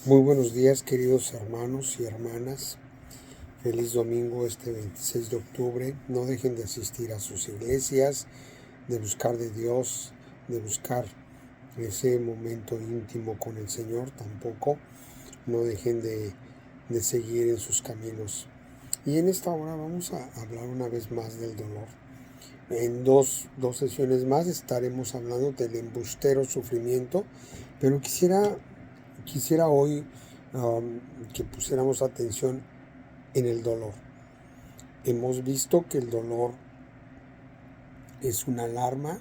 Muy buenos días, queridos hermanos y hermanas. Feliz domingo este 26 de octubre. No dejen de asistir a sus iglesias, de buscar de Dios, de buscar ese momento íntimo con el Señor tampoco. No dejen de seguir en sus caminos. Y en esta hora vamos a hablar una vez más del dolor. En dos sesiones más estaremos hablando del embustero sufrimiento, pero quisiera hoy que pusiéramos atención en el dolor. Hemos visto que el dolor es una alarma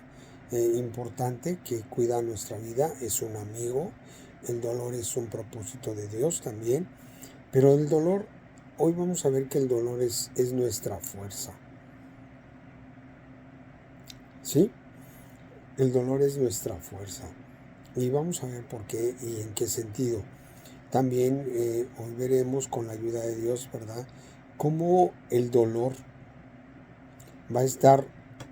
importante que cuida nuestra vida, es un amigo. El dolor es un propósito de Dios también, pero el dolor, hoy vamos a ver que el dolor es nuestra fuerza. ¿Sí? El dolor es nuestra fuerza. Y vamos a ver por qué y en qué sentido. También hoy veremos con la ayuda de Dios, ¿verdad?, cómo el dolor va a estar,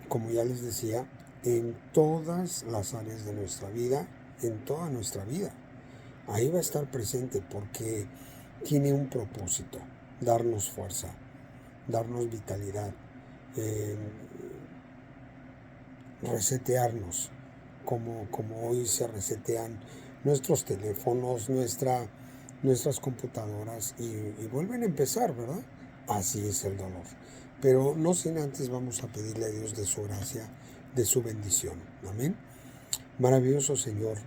como ya les decía, en todas las áreas de nuestra vida, en toda nuestra vida. Ahí va a estar presente porque tiene un propósito: darnos fuerza, darnos vitalidad, eh, resetearnos, como hoy se resetean nuestros teléfonos, nuestras computadoras y vuelven a empezar, ¿verdad? Así es el dolor. Pero no sin antes vamos a pedirle a Dios de su gracia, de su bendición. Amén. Maravilloso Señor,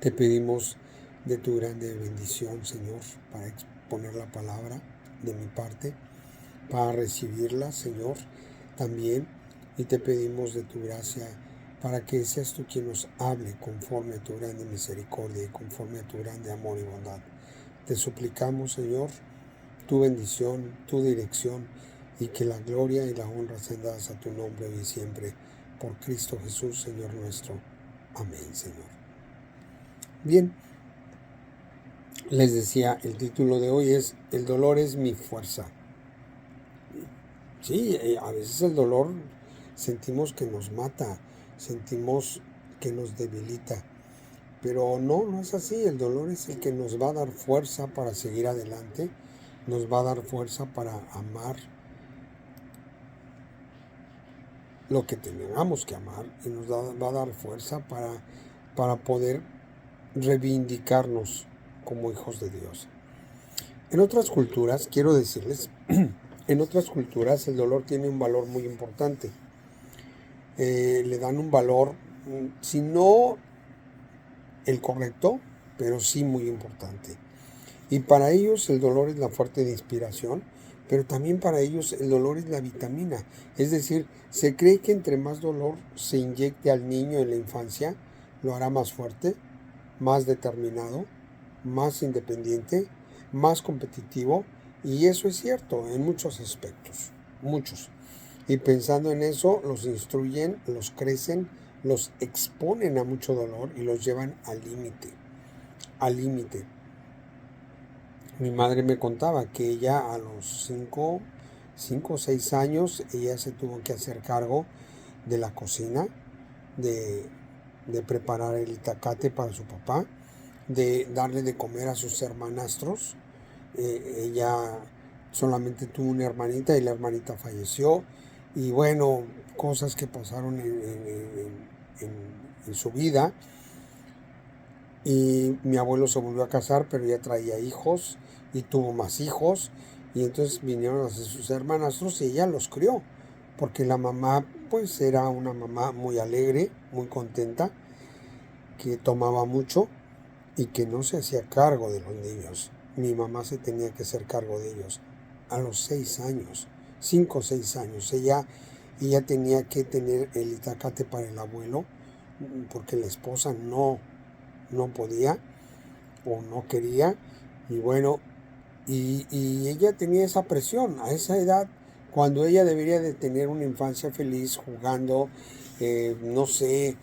te pedimos de tu grande bendición, Señor, para exponer la palabra de mi parte, para recibirla, Señor, también. Y te pedimos de tu gracia para que seas tú quien nos hable conforme a tu grande misericordia y conforme a tu grande amor y bondad. Te suplicamos, Señor, tu bendición, tu dirección, y que la gloria y la honra sean dadas a tu nombre hoy y siempre, por Cristo Jesús, Señor nuestro. Amén, Señor. Bien, les decía, el título de hoy es El dolor es mi fuerza. Sí, a veces el dolor sentimos que nos mata, sentimos que nos debilita, pero no es así. El dolor es el que nos va a dar fuerza para seguir adelante, nos va a dar fuerza para amar lo que tengamos que amar, y nos va a dar fuerza para poder reivindicarnos como hijos de Dios. En otras culturas, quiero decirles, en otras culturas el dolor tiene un valor muy importante. Le dan un valor, si no el correcto, pero sí muy importante. Y para ellos el dolor es la fuente de inspiración, pero también para ellos el dolor es la vitamina. Es decir, se cree que entre más dolor se inyecte al niño en la infancia, lo hará más fuerte, más determinado, más independiente, más competitivo. Y eso es cierto en muchos aspectos, muchos. Y pensando en eso, los instruyen, los crecen, los exponen a mucho dolor y los llevan al límite, al límite. Mi madre me contaba que ella a los 5 o 6 años, ella se tuvo que hacer cargo de la cocina, de preparar el itacate para su papá, de darle de comer a sus hermanastros. Ella solamente tuvo una hermanita y la hermanita falleció. Y bueno, cosas que pasaron en su vida. Y mi abuelo se volvió a casar, pero ya traía hijos y tuvo más hijos. Y entonces vinieron a ser sus hermanastros y ella los crió. Porque la mamá, pues era una mamá muy alegre, muy contenta, que tomaba mucho y que no se hacía cargo de los niños. Mi mamá se tenía que hacer cargo de ellos a los 6 años, 5 o 6 años. Ella tenía que tener el itacate para el abuelo, porque la esposa no podía o no quería. Y bueno, y ella tenía esa presión a esa edad, cuando ella debería de tener una infancia feliz, jugando, no sé,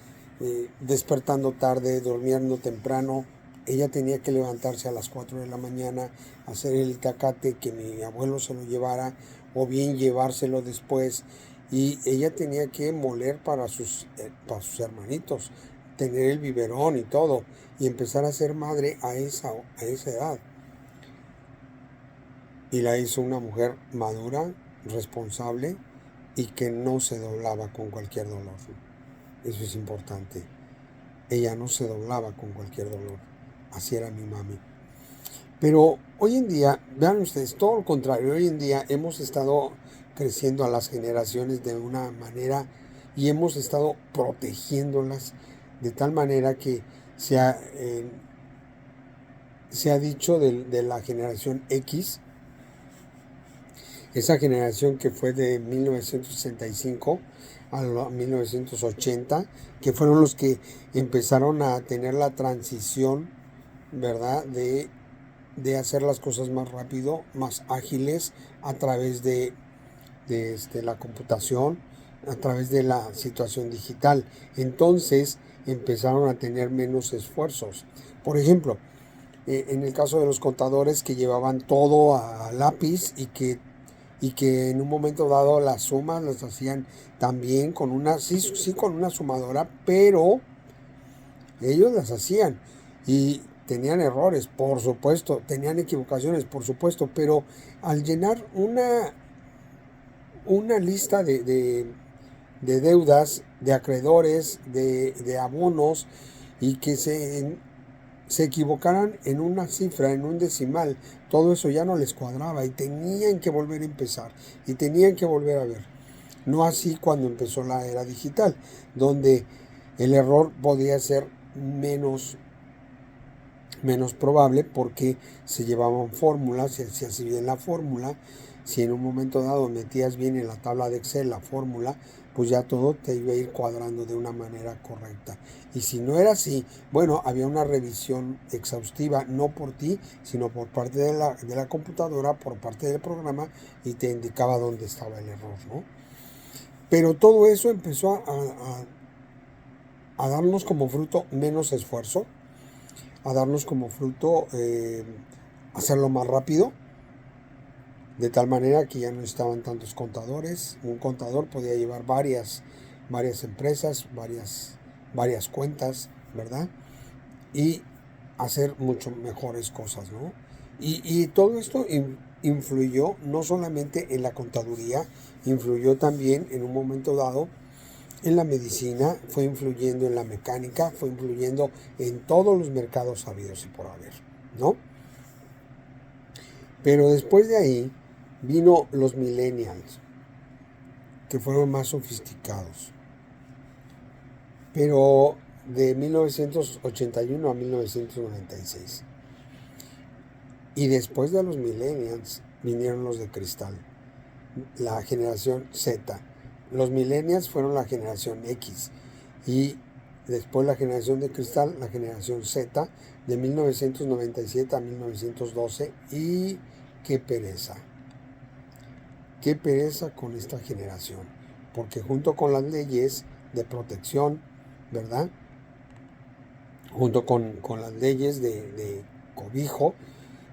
despertando tarde, durmiendo temprano. Ella tenía que levantarse a las 4 de la mañana, hacer el itacate, que mi abuelo se lo llevara, o bien llevárselo después. Y ella tenía que moler para sus hermanitos. tener el biberón y todo, y empezar a ser madre a esa edad. Y la hizo una mujer madura, responsable y que no se doblaba con cualquier dolor. Eso es importante. Ella no se doblaba con cualquier dolor. Así era mi mami. Pero hoy en día, vean ustedes, todo lo contrario. Hoy en día hemos estado creciendo a las generaciones de una manera y hemos estado protegiéndolas de tal manera que se ha, se ha dicho de la generación X, esa generación que fue de 1965 a 1980, que fueron los que empezaron a tener la transición, ¿verdad?, de hacer las cosas más rápido, más ágiles, a través de la computación, a través de la situación digital. Entonces empezaron a tener menos esfuerzos. Por ejemplo, en el caso de los contadores que llevaban todo a lápiz y que en un momento dado las sumas las hacían también con una, sí con una sumadora, pero ellos las hacían y tenían errores, por supuesto, tenían equivocaciones, por supuesto, pero al llenar una lista de deudas, de acreedores, de abonos, y que se equivocaran en una cifra, en un decimal, todo eso ya no les cuadraba y tenían que volver a empezar y tenían que volver a ver. No así cuando empezó la era digital, donde el error podía ser menos probable porque se llevaban fórmulas, se hacía así bien la fórmula. Si en un momento dado metías bien en la tabla de Excel la fórmula, pues ya todo te iba a ir cuadrando de una manera correcta. Y si no era así, bueno, había una revisión exhaustiva, no por ti, sino por parte de la computadora, por parte del programa, y te indicaba dónde estaba el error, ¿no? Pero todo eso empezó a darnos como fruto menos esfuerzo, a darnos como fruto hacerlo más rápido, de tal manera que ya no estaban tantos contadores. Un contador podía llevar varias empresas, varias cuentas, ¿verdad? Y hacer mucho mejores cosas, ¿no? Y todo esto influyó no solamente en la contaduría, influyó también en un momento dado en la medicina, fue influyendo en la mecánica, fue influyendo en todos los mercados habidos y por haber, ¿no? Pero después de ahí vino los millennials, que fueron más sofisticados. Pero de 1981 a 1996. Y después de los millennials vinieron los de cristal, la generación Z. Los millennials fueron la generación X y después la generación de cristal, la generación Z, de 1997 a 1912. Y qué pereza con esta generación, porque junto con las leyes de protección, ¿verdad?, junto con las leyes de cobijo,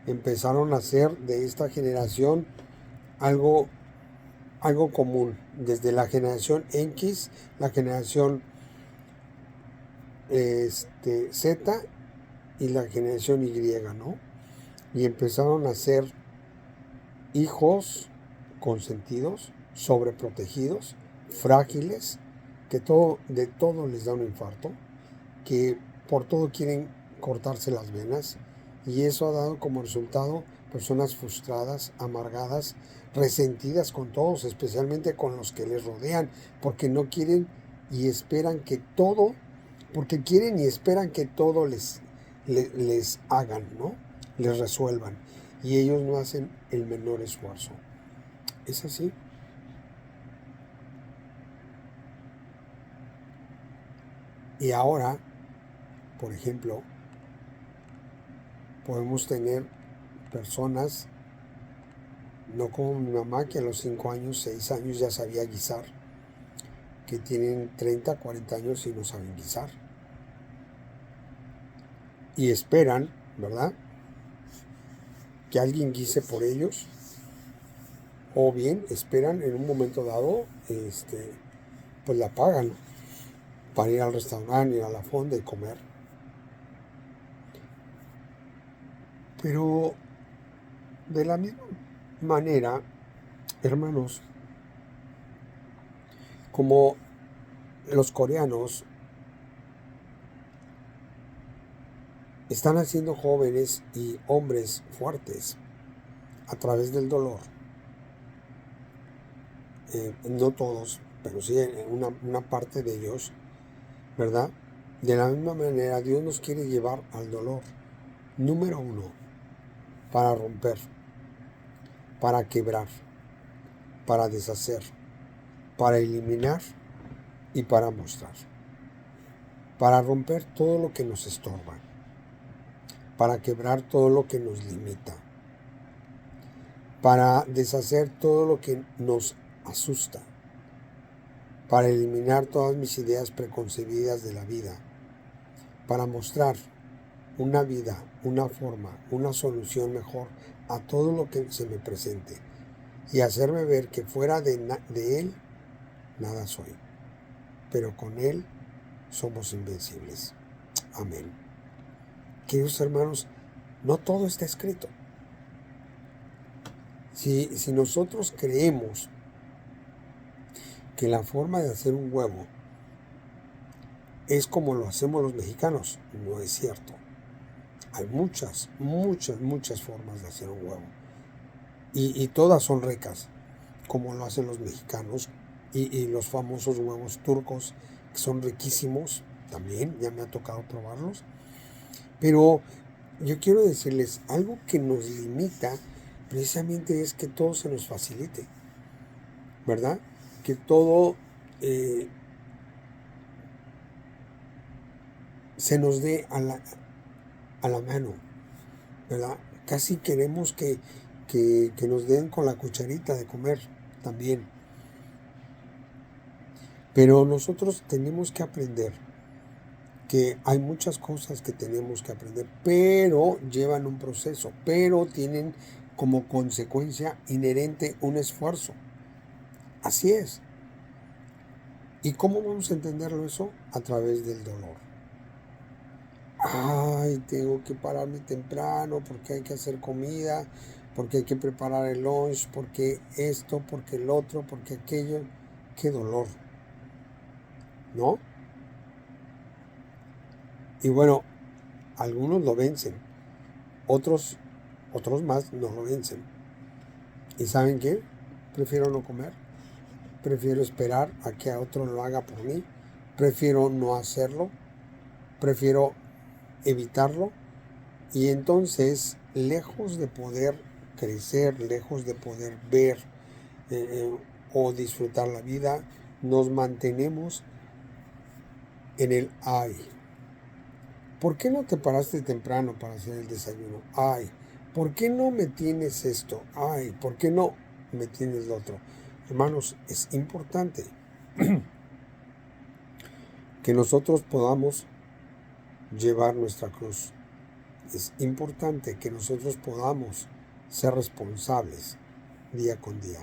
empezaron a hacer de esta generación algo común, desde la generación X, la generación Z y la generación Y, ¿no? Y empezaron a ser hijos consentidos, sobreprotegidos, frágiles, que de todo les da un infarto, que por todo quieren cortarse las venas, y eso ha dado como resultado personas frustradas, amargadas, resentidas con todos, especialmente con los que les rodean, porque no quieren y esperan que todo, porque quieren y esperan que todo les hagan, ¿no? Les resuelvan, y ellos no hacen el menor esfuerzo. Es así. Y ahora, por ejemplo, podemos tener personas, no como mi mamá, que a los 5 años, 6 años ya sabía guisar, que tienen 30, 40 años y no saben guisar. Y esperan, ¿verdad?, que alguien guise por ellos, o bien esperan en un momento dado, pues la pagan. para ir al restaurante, ir a la fonda y comer. Pero de la misma manera, hermanos, como los coreanos están haciendo jóvenes y hombres fuertes a través del dolor, no todos, pero sí una parte de ellos, ¿verdad? De la misma manera, Dios nos quiere llevar al dolor. Número uno, para romper, para quebrar, para deshacer, para eliminar y para mostrar. Para romper todo lo que nos estorba, para quebrar todo lo que nos limita, para deshacer todo lo que nos asusta, para eliminar todas mis ideas preconcebidas de la vida, para mostrar una vida, una forma, una solución mejor a todo lo que se me presente y hacerme ver que fuera de Él nada soy, pero con Él somos invencibles. Amén. Queridos hermanos, no todo está escrito. Si nosotros creemos que la forma de hacer un huevo es como lo hacemos los mexicanos, no es cierto. Hay muchas formas de hacer un huevo. Y todas son ricas, como lo hacen los mexicanos. Y los famosos huevos turcos, que son riquísimos, también ya me ha tocado probarlos. Pero yo quiero decirles, algo que nos limita precisamente es que todo se nos facilite, ¿verdad? Que todo se nos dé a la mano, ¿verdad? Casi queremos que nos den con la cucharita de comer también. Pero nosotros tenemos que aprender que hay muchas cosas que tenemos que aprender, pero llevan un proceso, pero tienen como consecuencia inherente un esfuerzo. Así es. ¿Y cómo vamos a entenderlo eso? A través del dolor. Ay, tengo que pararme temprano porque hay que hacer comida, porque hay que preparar el lunch, porque esto, porque el otro, porque aquello. Qué dolor, ¿no? Y bueno, algunos lo vencen, otros más no lo vencen. ¿Y saben qué? Prefiero no comer, prefiero esperar a que a otro lo haga por mí, prefiero no hacerlo, prefiero evitarlo. Y entonces, lejos de poder crecer, lejos de poder ver o disfrutar la vida, nos mantenemos en el ay. ¿Por qué no te paraste temprano para hacer el desayuno? Ay. ¿Por qué no me tienes esto? Ay. ¿Por qué no me tienes lo otro? Hermanos, es importante que nosotros podamos llevar nuestra cruz. Es importante que nosotros podamos ser responsables día con día.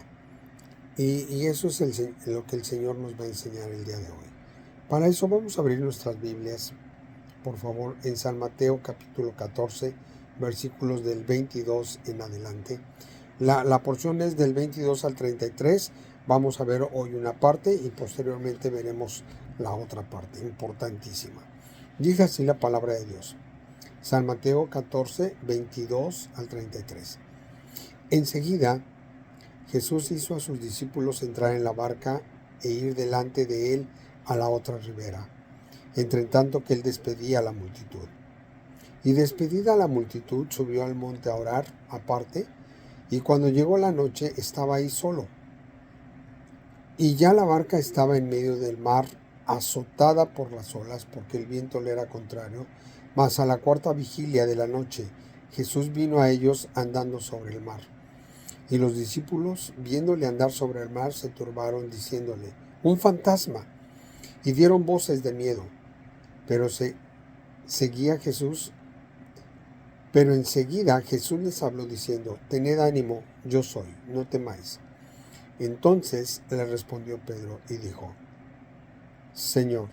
Y eso es lo que el Señor nos va a enseñar el día de hoy. Para eso vamos a abrir nuestras Biblias, por favor, en San Mateo capítulo 14, versículos del 22 en adelante. La porción es del 22 al 33. Vamos a ver hoy una parte y posteriormente veremos la otra parte, importantísima. Dice así la palabra de Dios. San Mateo 14, 22 al 33. Enseguida, Jesús hizo a sus discípulos entrar en la barca e ir delante de él a la otra ribera, entre tanto que él despedía a la multitud. Y despedida a la multitud, subió al monte a orar aparte, y cuando llegó la noche estaba ahí solo. Y ya la barca estaba en medio del mar, azotada por las olas, porque el viento le era contrario. Mas a la cuarta vigilia de la noche, Jesús vino a ellos andando sobre el mar. Y los discípulos, viéndole andar sobre el mar, se turbaron, diciéndole: ¡un fantasma! Y dieron voces de miedo. Pero enseguida Jesús les habló diciendo: tened ánimo, yo soy, no temáis. Entonces le respondió Pedro y dijo: Señor,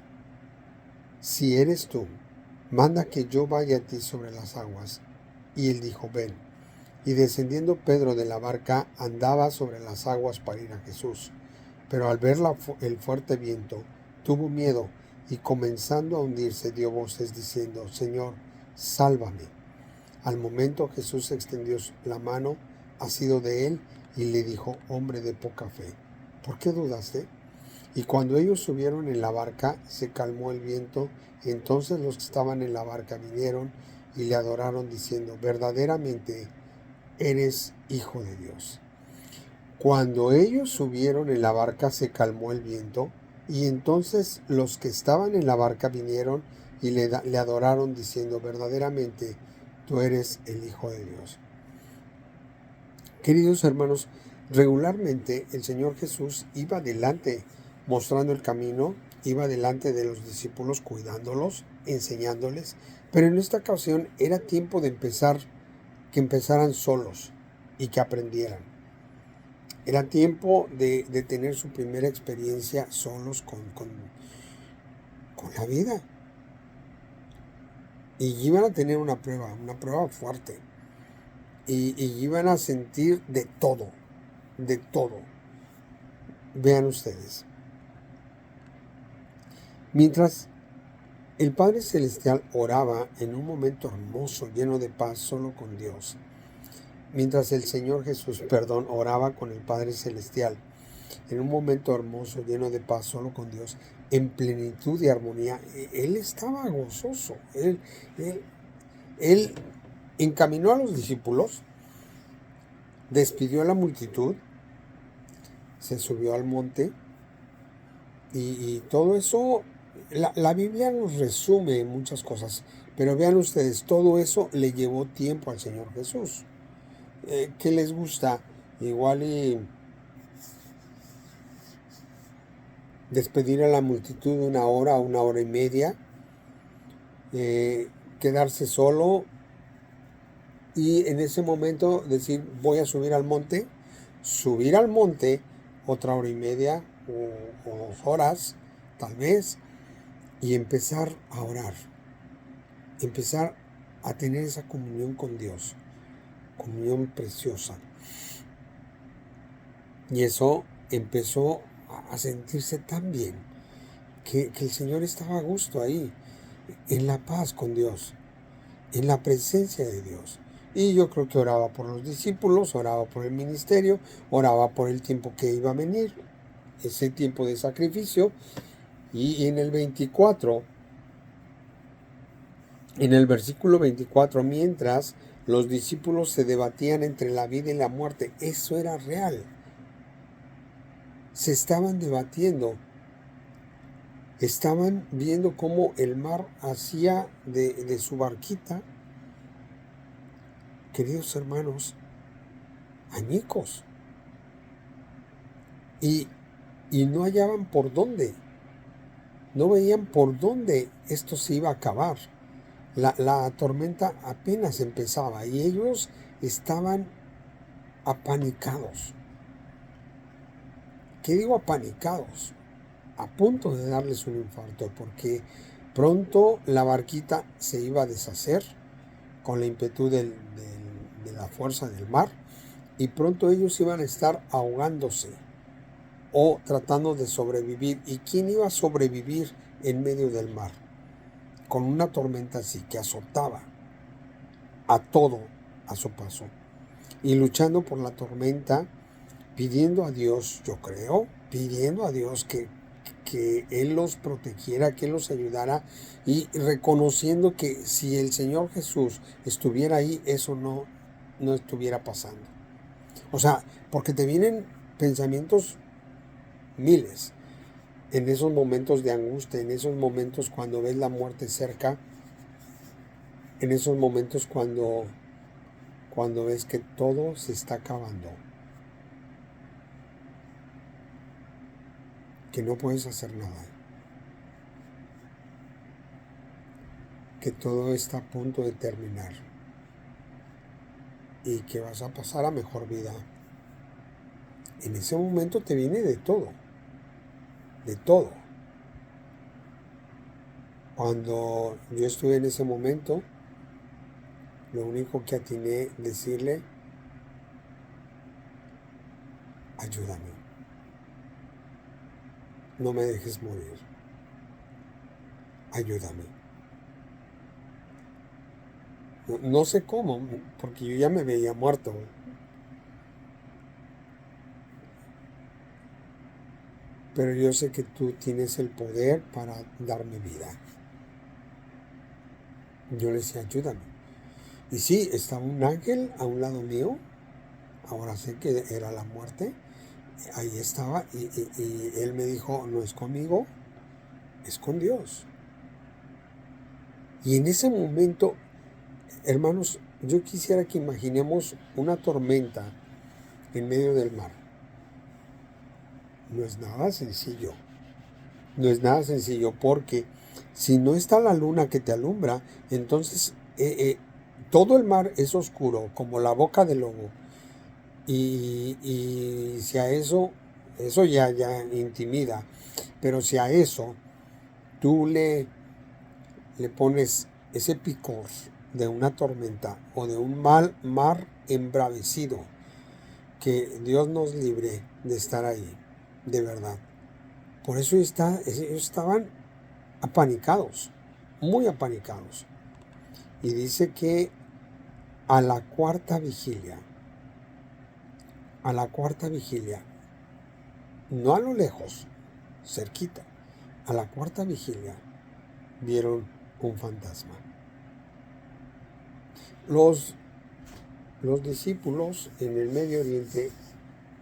si eres tú, manda que yo vaya a ti sobre las aguas. Y él dijo, ven. Y descendiendo Pedro de la barca, andaba sobre las aguas para ir a Jesús. Pero al ver el fuerte viento, tuvo miedo, y comenzando a hundirse, dio voces diciendo, Señor, sálvame. Al momento Jesús extendió la mano, asido de él, y le dijo, hombre de poca fe, ¿por qué dudaste? Y cuando ellos subieron en la barca, se calmó el viento. Entonces los que estaban en la barca vinieron y le adoraron diciendo, verdaderamente eres Hijo de Dios. Cuando ellos subieron en la barca, se calmó el viento. Y entonces los que estaban en la barca vinieron y le adoraron diciendo, verdaderamente tú eres el Hijo de Dios. Queridos hermanos, regularmente el Señor Jesús iba delante, mostrando el camino, iba delante de los discípulos, cuidándolos, enseñándoles, pero en esta ocasión era tiempo de que empezaran solos y que aprendieran. Era tiempo de tener su primera experiencia solos con la vida. Y iban a tener una prueba fuerte. Y iban a sentir de todo. Vean ustedes. Mientras el Padre Celestial oraba en un momento hermoso, lleno de paz, solo con Dios. Mientras el Señor Jesús, oraba con el Padre Celestial en un momento hermoso, lleno de paz, solo con Dios, en plenitud y armonía, Él estaba gozoso. Él encaminó a los discípulos, despidió a la multitud, se subió al monte y todo eso, la Biblia nos resume muchas cosas, pero vean ustedes, todo eso le llevó tiempo al Señor Jesús. ¿Qué les gusta? Igual y despedir a la multitud una hora y media, quedarse solo y en ese momento decir voy a subir al monte otra hora y media o 2 horas tal vez, y empezar a orar, empezar a tener esa comunión con Dios, comunión preciosa. Y eso empezó a sentirse tan bien que el Señor estaba a gusto ahí, en la paz con Dios, en la presencia de Dios. Y yo creo que oraba por los discípulos, oraba por el ministerio, oraba por el tiempo que iba a venir, ese tiempo de sacrificio. Y en el versículo 24, mientras los discípulos se debatían entre la vida y la muerte, eso era real. Se estaban debatiendo, estaban viendo cómo el mar hacía de su barquita, queridos hermanos, añicos. Y no hallaban por dónde, no veían por dónde esto se iba a acabar. La tormenta apenas empezaba y ellos estaban apanicados. ¿Qué digo apanicados? A punto de darles un infarto, porque pronto la barquita se iba a deshacer con la ímpetu de la fuerza del mar, y pronto ellos iban a estar ahogándose o tratando de sobrevivir. ¿Y quién iba a sobrevivir en medio del mar con una tormenta así que azotaba a todo a su paso y luchando por la tormenta, pidiendo a Dios, yo creo, pidiendo a Dios que Él los protegiera, que Él los ayudara, y reconociendo que si el Señor Jesús estuviera ahí, eso no estuviera pasando? O sea, porque te vienen pensamientos miles en esos momentos de angustia, en esos momentos cuando ves la muerte cerca, en esos momentos cuando ves que todo se está acabando, que no puedes hacer nada, que todo está a punto de terminar y que vas a pasar a mejor vida. En ese momento te viene de todo. Cuando yo estuve en ese momento, lo único que atiné decirle, ayúdame, no me dejes morir, ayúdame. No sé cómo, porque yo ya me veía muerto, pero yo sé que tú tienes el poder para darme vida. Yo le decía, ayúdame. Y sí, estaba un ángel a un lado mío, ahora sé que era la muerte, ahí estaba, y él me dijo, no es conmigo, es con Dios. Y en ese momento, hermanos, yo quisiera que imaginemos una tormenta en medio del mar. No es nada sencillo. No es nada sencillo porque si no está la luna que te alumbra, entonces todo el mar es oscuro como la boca del lobo. Y si a eso ya intimida. Pero si a eso tú le pones ese picor de una tormenta o de un mal mar embravecido, que Dios nos libre de estar ahí, de verdad. Por eso ellos estaban apanicados, muy apanicados. Y dice que a la cuarta vigilia, no a lo lejos, cerquita, a la cuarta vigilia, vieron un fantasma. Los discípulos en el Medio Oriente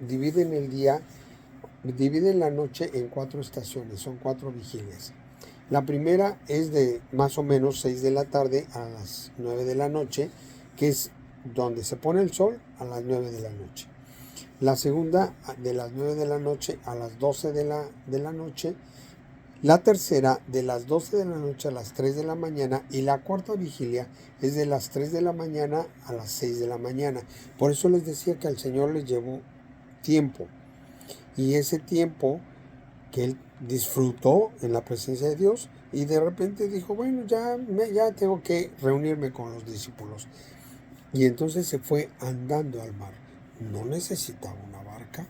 dividen la noche en 4 estaciones, son 4 vigilias. La primera es de más o menos 6 de la tarde a las 9 de la noche, que es donde se pone el sol a las 9 de la noche. La segunda de las 9 de la noche a las 12 de la noche. La tercera de las 12 de la noche a las 3 de la mañana. Y la cuarta vigilia es de las 3 de la mañana a las 6 de la mañana. Por eso les decía que al Señor les llevó tiempo. Y ese tiempo que él disfrutó en la presencia de Dios, y de repente dijo, bueno, ya tengo que reunirme con los discípulos. Y entonces se fue andando al mar. No necesitaba una barca,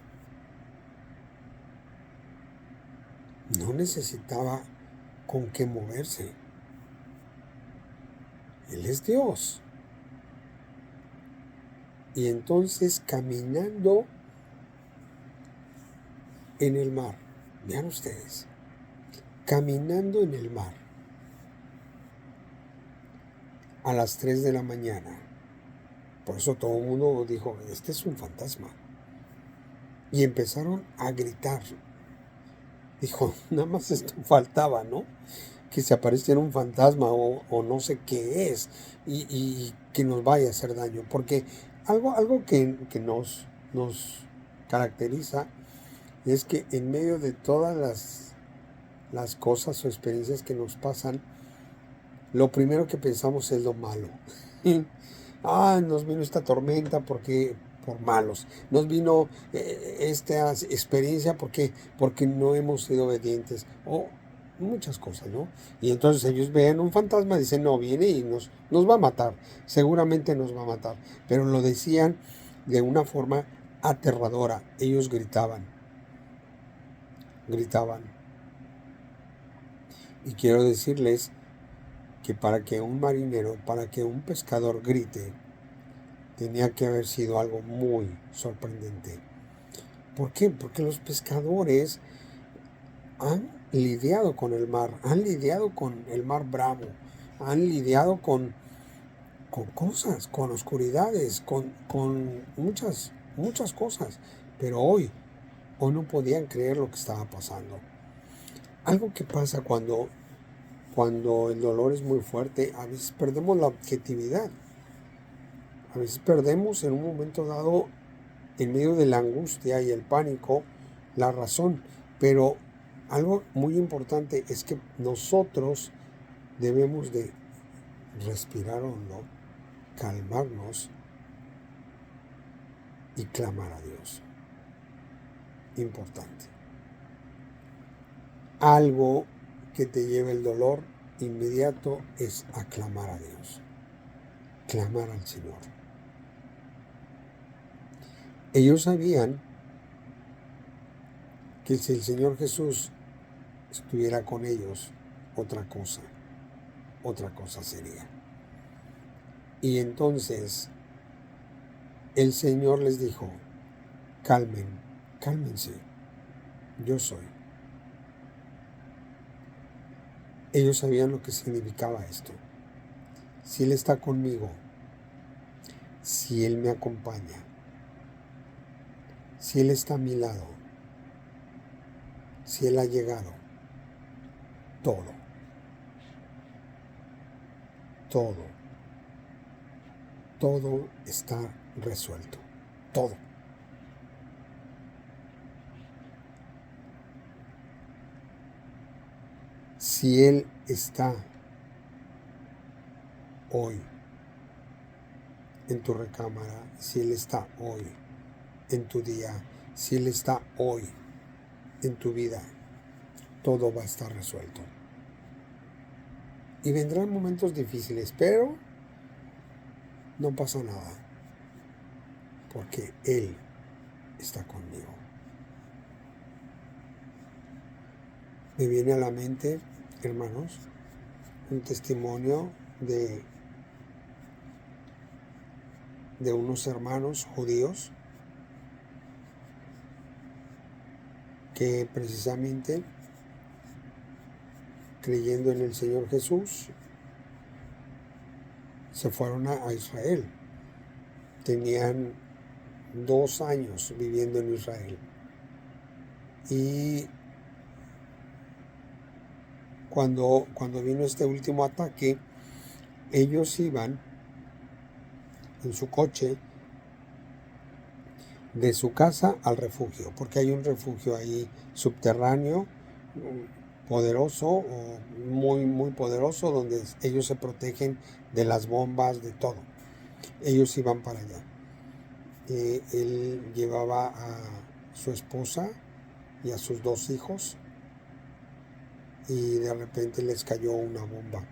no necesitaba con qué moverse. Él es Dios. Y entonces caminando en el mar, vean ustedes, caminando en el mar a las 3 de la mañana. Por eso todo el mundo dijo, este es un fantasma. Y empezaron a gritar. Dijo, nada más esto faltaba, ¿no? Que se apareciera un fantasma o no sé qué es y que nos vaya a hacer daño. Porque algo que nos caracteriza es que en medio de todas las cosas o experiencias que nos pasan, lo primero que pensamos es lo malo. Nos vino esta tormenta porque por malos. Nos vino esta experiencia porque no hemos sido obedientes. O muchas cosas, ¿no? Y entonces ellos ven un fantasma y dicen, no, viene y nos va a matar. Seguramente nos va a matar. Pero lo decían de una forma aterradora. Ellos gritaban. Y quiero decirles que para que un marinero, para que un pescador grite, tenía que haber sido algo muy sorprendente. ¿Por qué? Porque los pescadores han lidiado con el mar, han lidiado con el mar bravo, han lidiado con cosas, con oscuridades, con muchas cosas. Pero hoy no podían creer lo que estaba pasando. Algo que pasa cuando el dolor es muy fuerte, a veces perdemos la objetividad. A veces perdemos en un momento dado, en medio de la angustia y el pánico, la razón. Pero algo muy importante es que nosotros debemos de respirar hondo, calmarnos y clamar a Dios. Importante. Algo que te lleve el dolor inmediato es aclamar a Dios, clamar al Señor. Ellos sabían que si el Señor Jesús estuviera con ellos, otra cosa sería. Y entonces el Señor les dijo, cálmense, yo soy. Ellos sabían lo que significaba esto. Si Él está conmigo, si Él me acompaña, si Él está a mi lado, si Él ha llegado, todo está resuelto, todo. Si Él está hoy en tu recámara, si Él está hoy en tu día, si Él está hoy en tu vida, todo va a estar resuelto. Y vendrán momentos difíciles, pero no pasa nada, porque Él está conmigo. Me viene a la mente, hermanos, un testimonio de unos hermanos judíos que precisamente creyendo en el Señor Jesús se fueron a Israel. Tenían 2 años viviendo en Israel y cuando vino este último ataque, ellos iban en su coche de su casa al refugio, porque hay un refugio ahí subterráneo, poderoso, o muy poderoso, donde ellos se protegen de las bombas, de todo. Ellos iban para allá. Él llevaba a su esposa y a sus 2 hijos, y de repente les cayó una bomba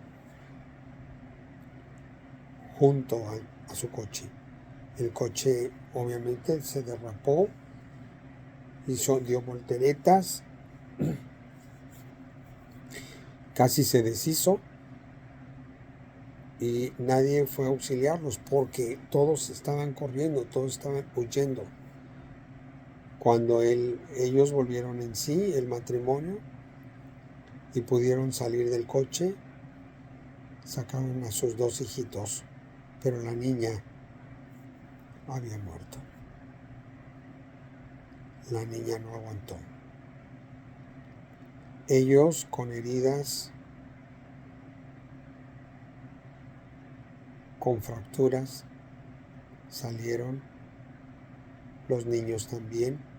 junto a su coche. El coche obviamente se derrapó, dio volteretas, casi se deshizo y nadie fue a auxiliarlos porque todos estaban corriendo, todos estaban huyendo. Cuando ellos volvieron en sí, el matrimonio, y pudieron salir del coche, sacaron a sus 2 hijitos, pero la niña había muerto. La niña no aguantó. Ellos con heridas, con fracturas, salieron, los niños también,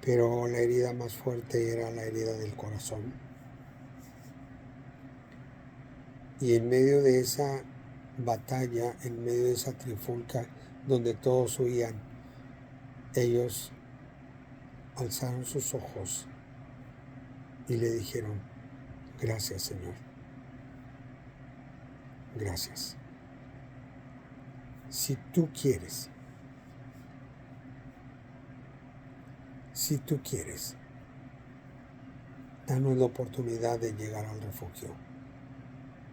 pero la herida más fuerte era la herida del corazón. Y en medio de esa batalla, en medio de esa trifulca donde todos huían, ellos alzaron sus ojos y le dijeron, gracias, Señor, gracias. Si tú quieres, danos la oportunidad de llegar al refugio.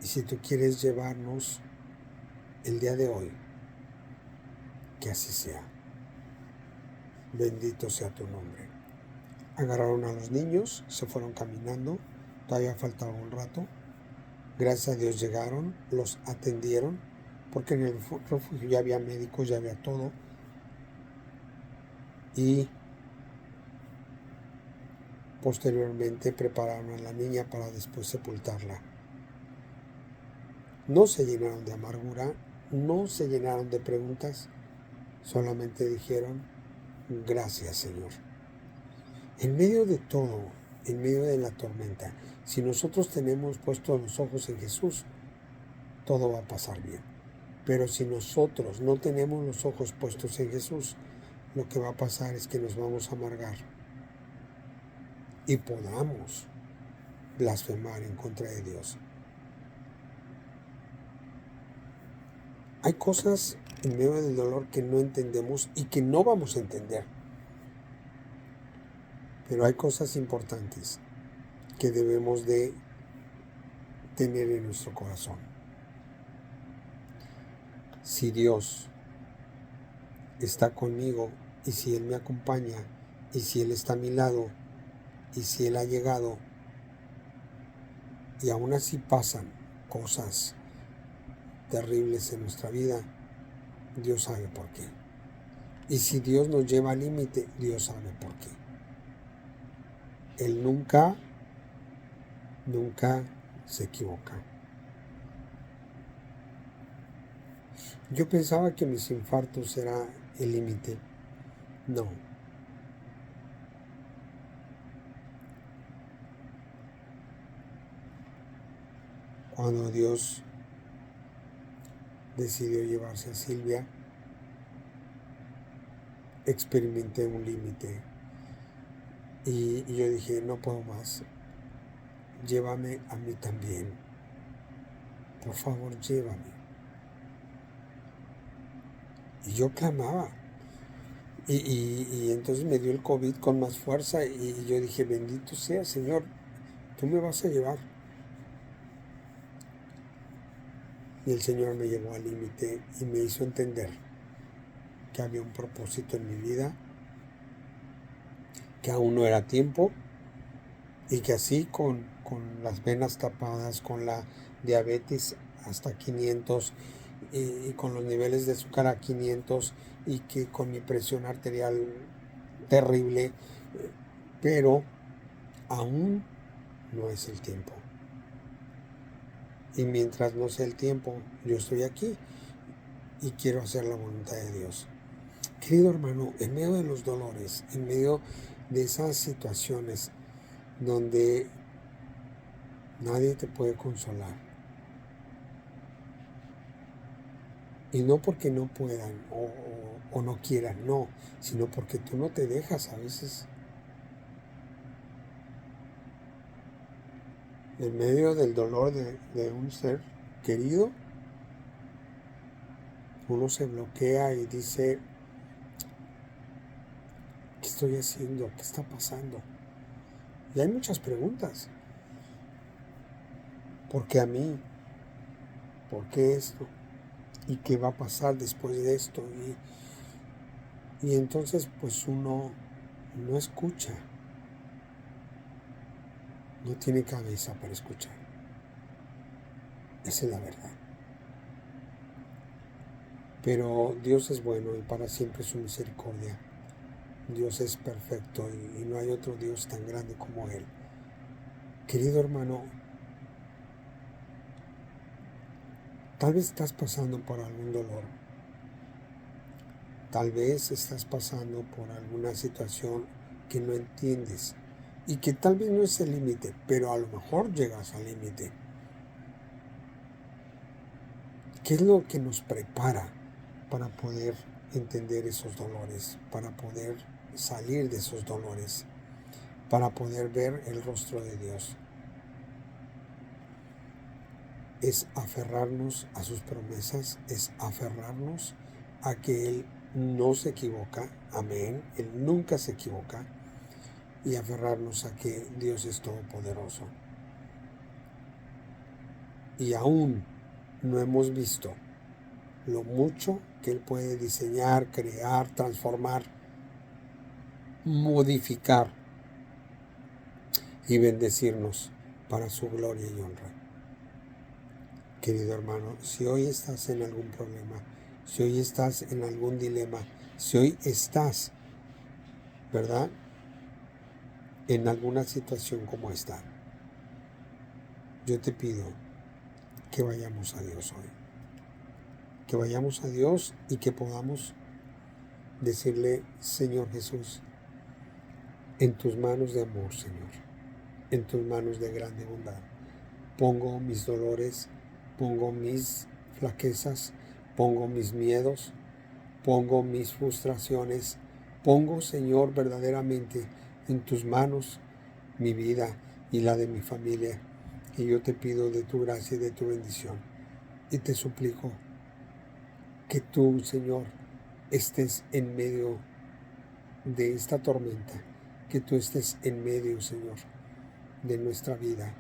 Y si tú quieres llevarnos el día de hoy, que así sea. Bendito sea tu nombre. Agarraron a los niños, se fueron caminando, todavía faltaba un rato. Gracias a Dios llegaron, los atendieron, porque en el refugio ya había médicos, ya había todo. Y posteriormente prepararon a la niña para después sepultarla. No se llenaron de amargura, no se llenaron de preguntas, solamente dijeron, gracias, Señor. En medio de todo, en medio de la tormenta, si nosotros tenemos puestos los ojos en Jesús, todo va a pasar bien. Pero si nosotros no tenemos los ojos puestos en Jesús, lo que va a pasar es que nos vamos a amargar y podamos blasfemar en contra de Dios. Hay cosas en medio del dolor que no entendemos y que no vamos a entender. Pero hay cosas importantes que debemos de tener en nuestro corazón. Si Dios está conmigo y si Él me acompaña y si Él está a mi lado y si Él ha llegado y aún así pasan cosas terribles en nuestra vida, Dios sabe por qué. Y si Dios nos lleva al límite, Dios sabe por qué. Él nunca se equivoca. Yo pensaba que mis infartos era el límite. No. Cuando Dios decidió llevarse a Silvia, experimenté un límite. Y yo dije, no puedo más. Llévame a mí también. Por favor, llévame. Y yo clamaba. Y entonces me dio el COVID con más fuerza y yo dije, bendito sea, Señor, tú me vas a llevar. Y el Señor me llevó al límite y me hizo entender que había un propósito en mi vida, que aún no era tiempo y que así con las venas tapadas, con la diabetes hasta 500 y con los niveles de azúcar a 500 y que con mi presión arterial terrible, pero aún no es el tiempo. Y mientras no sea el tiempo, yo estoy aquí y quiero hacer la voluntad de Dios. Querido hermano, en medio de los dolores, en medio de esas situaciones donde nadie te puede consolar, y no porque no puedan o no quieran, no, sino porque tú no te dejas a veces. En medio del dolor de un ser querido, uno se bloquea y dice, ¿qué estoy haciendo? ¿Qué está pasando? Y hay muchas preguntas. ¿Por qué a mí? ¿Por qué esto? ¿Y qué va a pasar después de esto? Y entonces pues uno no escucha. No tiene cabeza para escuchar. Esa es la verdad. Pero Dios es bueno y para siempre su misericordia. Dios es perfecto y no hay otro Dios tan grande como Él. Querido hermano, tal vez estás pasando por algún dolor. Tal vez estás pasando por alguna situación que no entiendes y que tal vez no es el límite, pero a lo mejor llegas al límite. ¿Qué es lo que nos prepara para poder entender esos dolores, para poder salir de esos dolores, para poder ver el rostro de Dios? Es aferrarnos a sus promesas, es aferrarnos a que Él no se equivoca, amén, Él nunca se equivoca, y aferrarnos a que Dios es todopoderoso. Y aún no hemos visto lo mucho que Él puede diseñar, crear, transformar, modificar y bendecirnos para su gloria y honra. Querido hermano, si hoy estás en algún problema, si hoy estás en algún dilema, si hoy estás, ¿verdad?, en alguna situación como esta, yo te pido que vayamos a Dios hoy. Que vayamos a Dios y que podamos decirle, Señor Jesús, en tus manos de amor, Señor, en tus manos de grande bondad, pongo mis dolores, pongo mis flaquezas, pongo mis miedos, pongo mis frustraciones, pongo, Señor, verdaderamente en tus manos mi vida y la de mi familia. Y yo te pido de tu gracia y de tu bendición. Y te suplico que tú, Señor, estés en medio de esta tormenta, que tú estés en medio, Señor, de nuestra vida,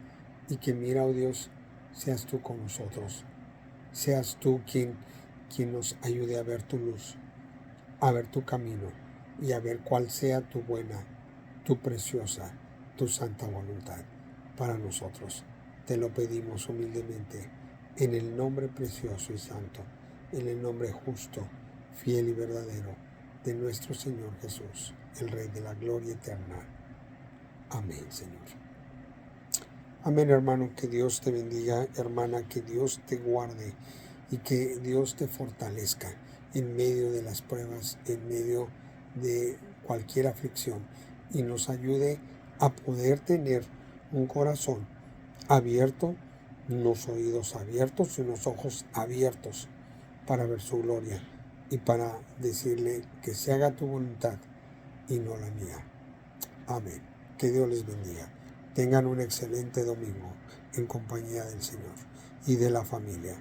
y que mira, oh Dios, seas tú con nosotros, seas tú quien nos ayude a ver tu luz, a ver tu camino y a ver cuál sea tu buena, tu preciosa, tu santa voluntad para nosotros. Te lo pedimos humildemente en el nombre precioso y santo, en el nombre justo, fiel y verdadero de nuestro Señor Jesús, el Rey de la gloria eterna. Amén, Señor. Amén, hermano. Que Dios te bendiga, hermana. Que Dios te guarde y que Dios te fortalezca en medio de las pruebas, en medio de cualquier aflicción, y nos ayude a poder tener un corazón abierto, unos oídos abiertos y unos ojos abiertos para ver su gloria y para decirle que se haga tu voluntad y no la mía. Amén. Que Dios les bendiga. Tengan un excelente domingo en compañía del Señor y de la familia.